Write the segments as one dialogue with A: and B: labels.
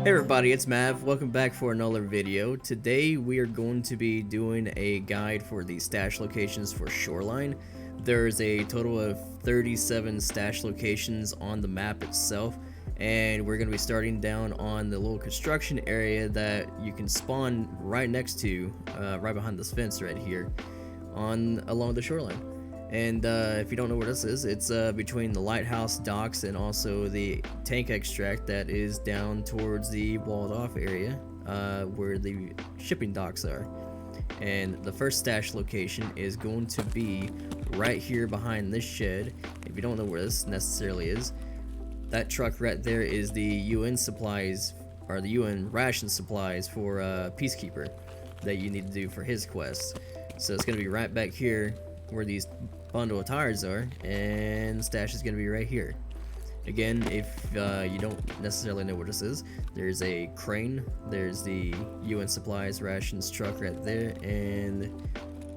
A: Hey everybody, it's Mav. Welcome back for another video. Today we are going to be doing a guide for the stash locations for Shoreline. There's a total of 37 stash locations on the map itself, and we're going to be starting down on the little construction area that you can spawn right next to, right behind this fence right here, along the shoreline. And if you don't know where this is, it's between the lighthouse docks and also the tank extract that is down towards the walled off area where the shipping docks are. And the first stash location is going to be right here behind this shed. If you don't know where this necessarily is, that truck right there is the UN supplies, or the UN ration supplies for Peacekeeper that you need to do for his quest. So it's going to be right back here where these bundle of tires are, and the stash is going to be right here. Again, if you don't necessarily know what this is, there's a crane, there's the UN supplies rations truck right there, and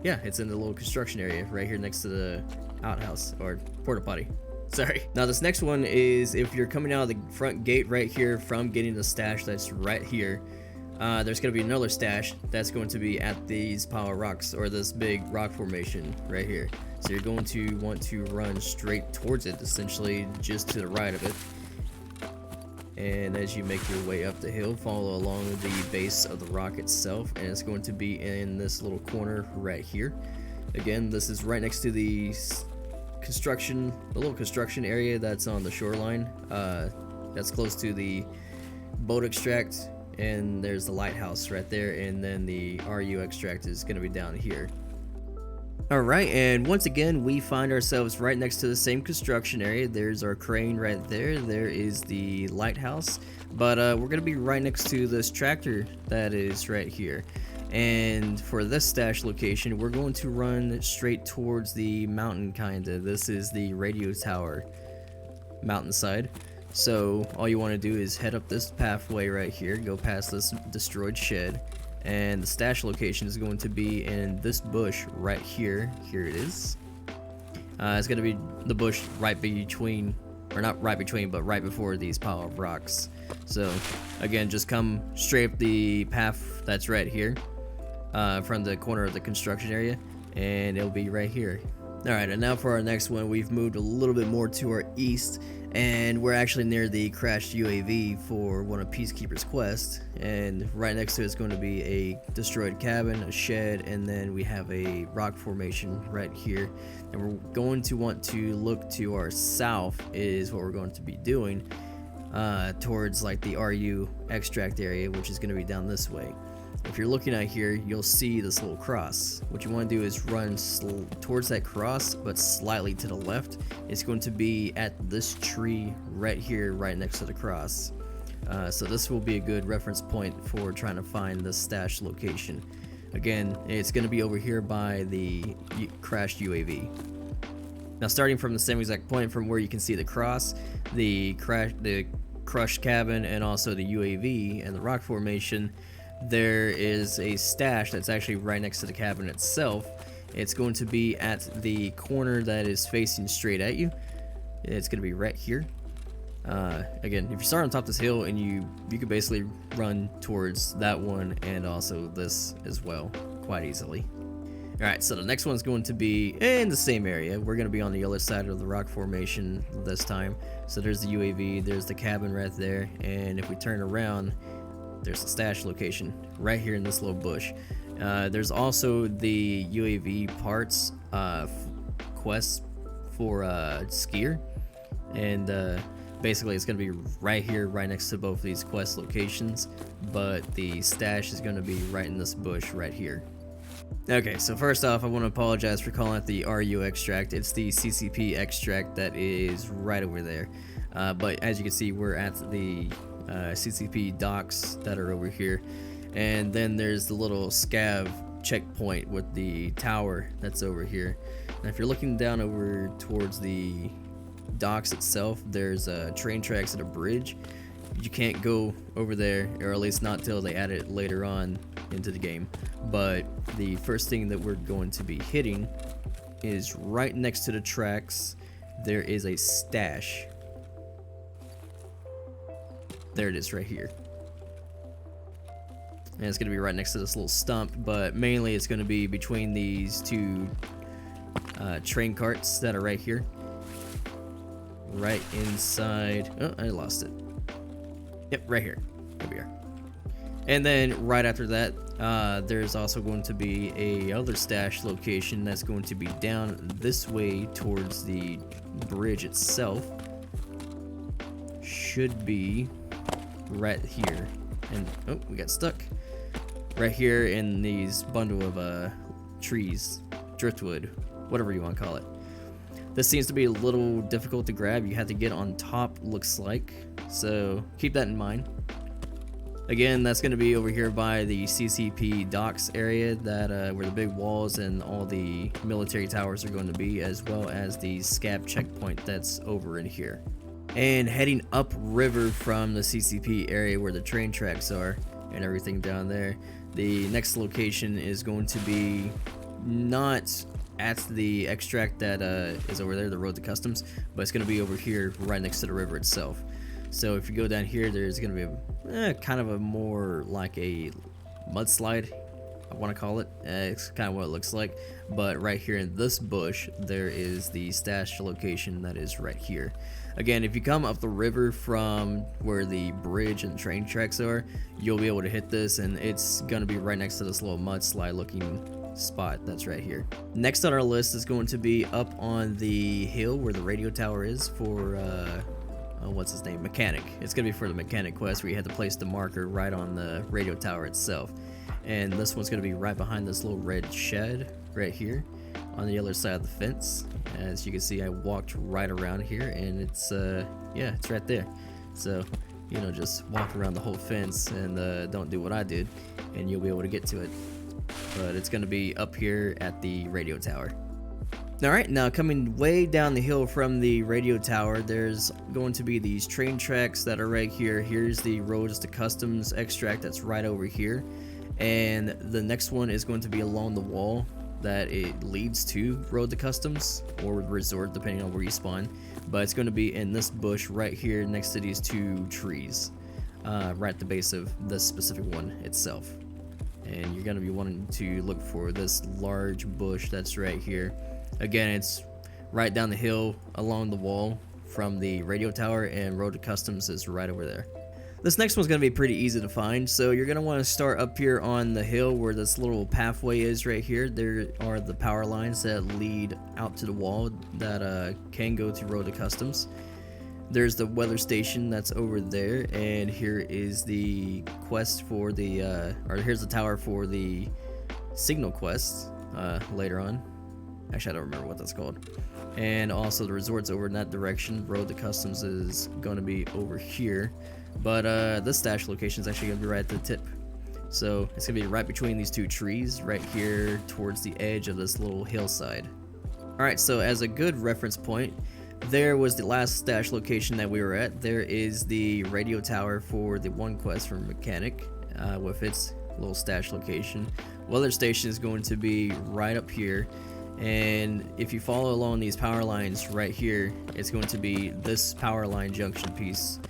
A: yeah, it's in the little construction area right here next to the outhouse, or porta potty. Sorry. Now this next one is if you're coming out of the front gate right here from getting the stash that's right here. There's going to be another stash that's going to be at these pile of rocks, or this big rock formation right here. So you're going to want to run straight towards it, essentially just to the right of it. And as you make your way up the hill, follow along the base of the rock itself, and it's going to be in this little corner right here. Again, this is right next to the little construction area that's on the shoreline. That's close to the boat extract. And there's the lighthouse right there, and then the RU extract is going to be down here. Alright, and once again we find ourselves right next to the same construction area. There's our crane right there, there is the lighthouse, but we're going to be right next to this tractor that is right here. And for this stash location, we're going to run straight towards the mountain, kinda. This is the radio tower mountainside. So all you want to do is head up this pathway right here, go past this destroyed shed, and the stash location is going to be in this bush right here. Here it is. It's going to be the bush right between, or not right between, but right before these pile of rocks. So again, just come straight up the path that's right here from the corner of the construction area, and it'll be right here. Alright, and now for our next one, we've moved a little bit more to our east, and we're actually near the crashed UAV for one of Peacekeeper's quests, and right next to it is going to be a destroyed cabin, a shed, and then we have a rock formation right here. And we're going to want to look to our south is what we're going to be doing, towards like the RU extract area, which is going to be down this way. If you're looking at here, you'll see this little cross. What you want to do is run towards that cross, but slightly to the left. It's going to be at this tree right here, right next to the cross. So this will be a good reference point for trying to find the stash location. Again, it's going to be over here by the crashed UAV. Now starting from the same exact point from where you can see the cross, the crushed cabin, and also the UAV and the rock formation, there is a stash that's actually right next to the cabin itself. It's going to be at the corner that is facing straight at you. It's going to be right here. Again, if you start on top of this hill, and you can basically run towards that one and also this as well quite easily. Alright, so the next one's going to be in the same area. We're going to be on the other side of the rock formation this time. So there's the UAV, there's the cabin right there, and if we turn around, there's the stash location right here in this little bush. There's also the UAV parts quest for skier, and basically it's going to be right here, right next to both these quest locations, but the stash is going to be right in this bush right here. Okay, so first off, I want to apologize for calling it the RU extract. It's the CCP extract that is right over there, but as you can see, we're at the CCP docks that are over here, and then there's the little scav checkpoint with the tower that's over here. Now if you're looking down over towards the docks itself, there's train tracks and a bridge. You can't go over there, or at least not till they add it later on into the game. But the first thing that we're going to be hitting is right next to the tracks. There is a stash. There it is right here. and it's gonna be right next to this little stump, but mainly it's gonna be between these two train carts that are right here. Right inside. Oh, I lost it. Yep, right here. Here we are. And then right after that, there's also going to be a other stash location that's going to be down this way towards the bridge itself. Should be right here. And oh, we got stuck right here in these bundle of trees, driftwood, whatever you want to call it. This seems to be a little difficult to grab. You have to get on top, looks like, so keep that in mind. Again, that's going to be over here by the CCP docks area, that where the big walls and all the military towers are going to be, as well as the scab checkpoint that's over in here. And heading upriver from the CCP area where the train tracks are and everything down there, the next location is going to be not at the extract that is over there, the road to customs, but it's going to be over here right next to the river itself. So if you go down here, there's going to be kind of a more like a mudslide, I want to call it. It's kind of what it looks like. But right here in this bush, there is the stash location that is right here. Again, if you come up the river from where the bridge and train tracks are, you'll be able to hit this, and it's going to be right next to this little mudslide looking spot that's right here. Next on our list is going to be up on the hill where the radio tower is for what's his name, mechanic. It's gonna be for the mechanic quest, where you have to place the marker right on the radio tower itself. And this one's gonna be right behind this little red shed right here on the other side of the fence. As you can see, I walked right around here, and it's yeah, it's right there. So, you know, just walk around the whole fence and don't do what I did, and you'll be able to get to it. But it's going to be up here at the radio tower. Alright, now coming way down the hill from the radio tower, there's going to be these train tracks that are right here. Here's the roads to customs extract that's right over here. And the next one is going to be along the wall that it leads to road to customs or resort, depending on where you spawn. But it's going to be in this bush right here next to these two trees, right at the base of this specific one itself. And you're going to be wanting to look for this large bush that's right here. Again, it's right down the hill along the wall from the radio tower, and road to customs is right over there. This next one's going to be pretty easy to find, so you're going to want to start up here on the hill where this little pathway is right here. There are the power lines that lead out to the wall that can go to road to customs. There's the weather station that's over there, and here is the quest for the, or here's the tower for the signal quest later on. Actually, I don't remember what that's called. And also the resort's over in that direction. Road to customs is going to be over here. But this stash location is actually going to be right at the tip. So it's going to be right between these two trees, right here towards the edge of this little hillside. Alright, so as a good reference point, there was the last stash location that we were at. There is the radio tower for the one quest for mechanic with its little stash location. Weather station is going to be right up here. And if you follow along these power lines right here, it's going to be this power line junction piece.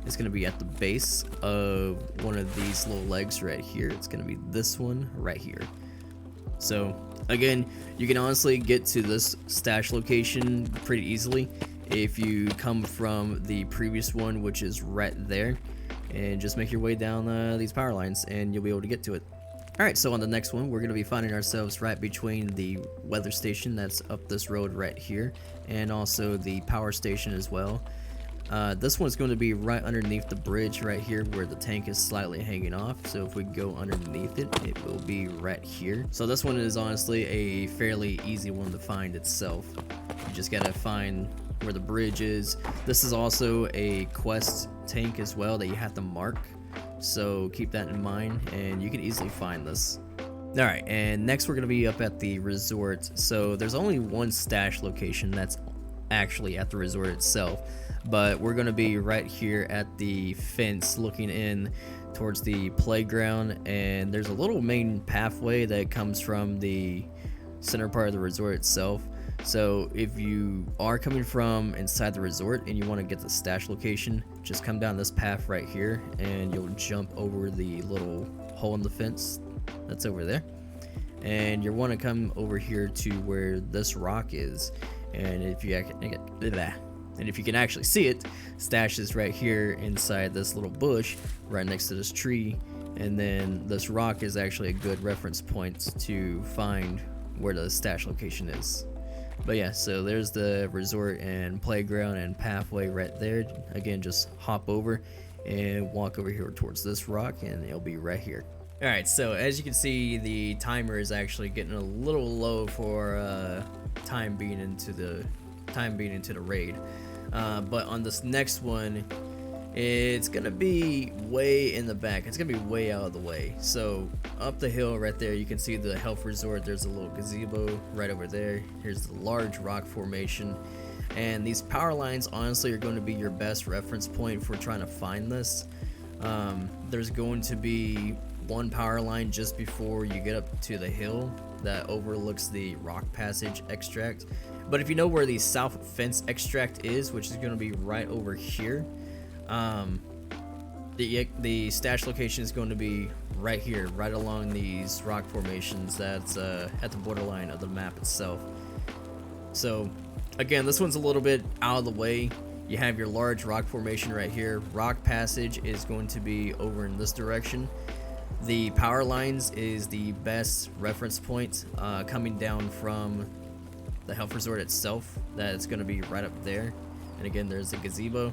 A: It's going to be at the base of one of these little legs right here. It's going to be this one right here. So again, you can honestly get to this stash location pretty easily if you come from the previous one, which is right there, and just make your way down these power lines and you'll be able to get to it. Alright, so on the next one, we're going to be finding ourselves right between the weather station that's up this road right here, and also the power station as well. This one's going to be right underneath the bridge right here where the tank is slightly hanging off. So if we go underneath it, it will be right here. So this one is honestly a fairly easy one to find itself. You just got to find where the bridge is. This is also a quest tank as well that you have to mark. So keep that in mind, and you can easily find this. Alright, and next we're going to be up at the resort. So there's only one stash location that's actually at the resort itself, but we're going to be right here at the fence looking in towards the playground, and there's a little main pathway that comes from the center part of the resort itself. So if you are coming from inside the resort and you want to get the stash location, just come down this path right here and you'll jump over the little hole in the fence that's over there, and you want to come over here to where this rock is, and if you can actually see it, stash is right here inside this little bush right next to this tree, and then this rock is actually a good reference point to find where the stash location is. But yeah, so there's the resort and playground and pathway right there. Again, just hop over and walk over here towards this rock and it'll be right here. Alright, so as you can see, the timer is actually getting a little low for time being into the raid. But on this next one, it's gonna be way in the back. It's gonna be way out of the way. So up the hill right there, you can see the health resort. There's a little gazebo right over there. Here's the large rock formation, and these power lines honestly are going to be your best reference point for trying to find this. There's going to be one power line just before you get up to the hill that overlooks the rock passage extract. But if you know where the south fence extract is, which is going to be right over here, the stash location is going to be right here, right along these rock formations that's at the borderline of the map itself. So again, this one's a little bit out of the way. You have your large rock formation right here. Rock passage is going to be over in this direction. The power lines is the best reference point coming down from the health resort itself. That's going to be right up there. And again, there's the gazebo,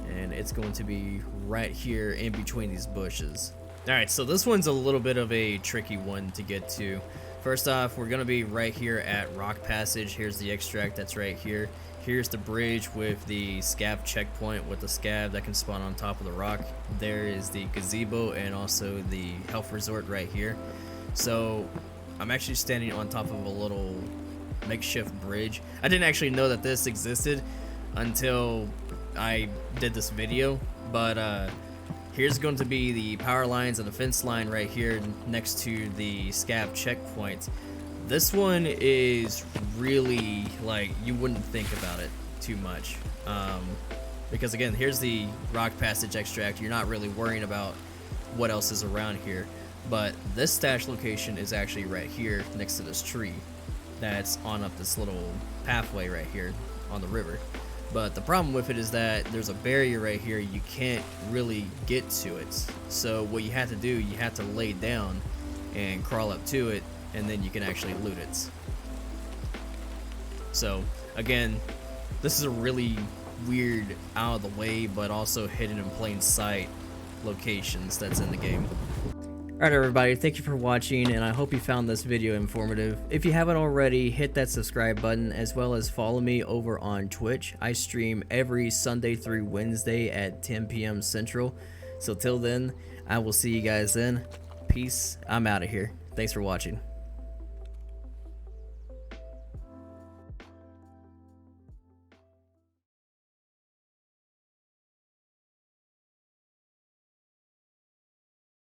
A: and it's going to be right here in between these bushes. Alright, so this one's a little bit of a tricky one to get to. First off, we're going to be right here at rock passage. Here's the extract that's right here. Here's the bridge with the scav checkpoint with the scav that can spawn on top of the rock. There is the gazebo and also the health resort right here. So I'm actually standing on top of a little makeshift bridge. I didn't actually know that this existed until I did this video, but here's going to be the power lines and the fence line right here next to the scav checkpoint. This one is really, like, you wouldn't think about it too much, because again, here's the rock passage extract. You're not really worrying about what else is around here, but this stash location is actually right here next to this tree that's on up this little pathway right here on the river. But the problem with it is that there's a barrier right here. You can't really get to it. So what you have to do, you have to lay down and crawl up to it, and then you can actually loot it. So again, this is a really weird, out of the way, but also hidden in plain sight locations that's in the game. Alright everybody, thank you for watching, and I hope you found this video informative. If you haven't already, hit that subscribe button, as well as follow me over on Twitch. I stream every Sunday through Wednesday at 10 p.m. Central. So till then, I will see you guys then. Peace. I'm out of here. Thanks for watching.